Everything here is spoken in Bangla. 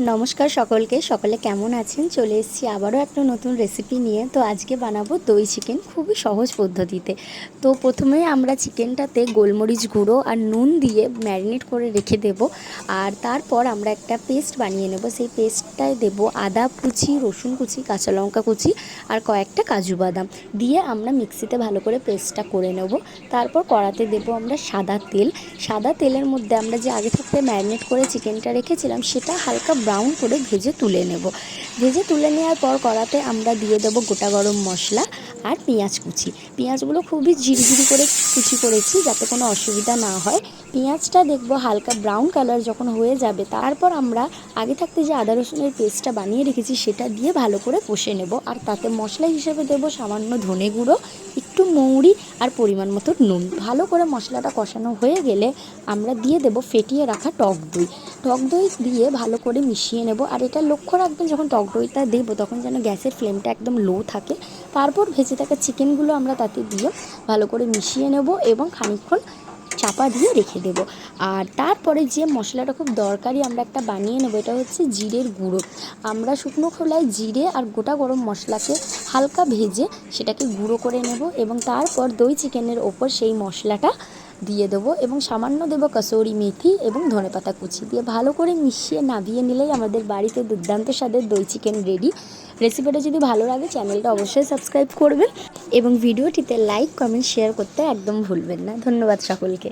নমস্কার সকলকে। সকলে কেমন আছেন? চলে এসেছি আবারও একটা নতুন রেসিপি নিয়ে। তো আজকে বানাবো দই চিকেন, খুবই সহজ পদ্ধতিতে। তো প্রথমে আমরা চিকেনটাতে গোলমরিচ গুঁড়ো আর নুন দিয়ে ম্যারিনেট করে রেখে দেব। আর তারপর আমরা একটা পেস্ট বানিয়ে নেব। সেই পেস্টটায় দেব আদা কুচি, রসুন কুচি, কাঁচা লঙ্কা কুচি আর কয়েকটা কাজু বাদাম দিয়ে আমরা মিক্সিতে ভালো করে পেস্টটা করে নেব। তারপর কড়াতে দেব আমরা সাদা তেল। সাদা তেলের মধ্যে আমরা যে আগে থাকতে ম্যারিনেট করে চিকেনটা রেখেছিলাম সেটা হালকা ব্রাউন করে ভেজে তুলে নেব। ভেজে তুলে নেওয়ার পর কড়াতে আমরা দিয়ে দেব গোটা গরম মশলা আর পেঁয়াজ কুচি। পেঁয়াজগুলো খুবই ঝিরিঝিরি করে কুচি করেছি যাতে কোনো অসুবিধা না হয়। পেঁয়াজটা দেখব হালকা ব্রাউন কালার যখন হয়ে যাবে, তারপর আমরা আগে থাকতে যে আদা রসুনের পেস্টটা বানিয়ে রেখেছি সেটা দিয়ে ভালো করে কষে নেব। আর তাতে মশলা হিসেবে দেব সামান্য ধনে গুঁড়ো, একটু মৌরি আর পরিমাণ মতো নুন। ভালো করে মশলাটা কষানো হয়ে গেলে আমরা দিয়ে দেব ফেটিয়ে রাখা টক দই। টক দই দিয়ে ভালো করে মিশিয়ে নেব। আর এটা লক্ষ্য রাখবেন যখন টক দইটা দেবো তখন যেন গ্যাসের ফ্লেমটা একদম লো থাকে। তারপর ভেজে থাকা চিকেনগুলো আমরা তাতে দিয়ে ভালো করে মিশিয়ে নেব এবং খানিকক্ষণ চাপা দিয়ে রেখে দেব। আর তারপরে যে মশলাটা খুব দরকারি আমরা একটা বানিয়ে নেব, এটা হচ্ছে জিরের গুঁড়ো। আমরা শুকনো খোলায় জিরে আর গোটা গরম মশলাকে হালকা ভেজে সেটাকে গুঁড়ো করে নেব এবং তারপর দই চিকেনের ওপর সেই মশলাটা দিয়ে দেবো এবং সামান্য দেবো কসুরি মেথি এবং ধনেপাতা কুচি দিয়ে ভালো করে মিশিয়ে নামিয়ে নিলেই আমাদের বাড়িতে দুর্দান্ত স্বাদের দই চিকেন রেডি। রেসিপিটা যদি ভালো লাগে চ্যানেলটা অবশ্যই সাবস্ক্রাইব করবেন এবং ভিডিওটিতে লাইক, কমেন্ট, শেয়ার করতে একদম ভুলবেন না। ধন্যবাদ সকলকে।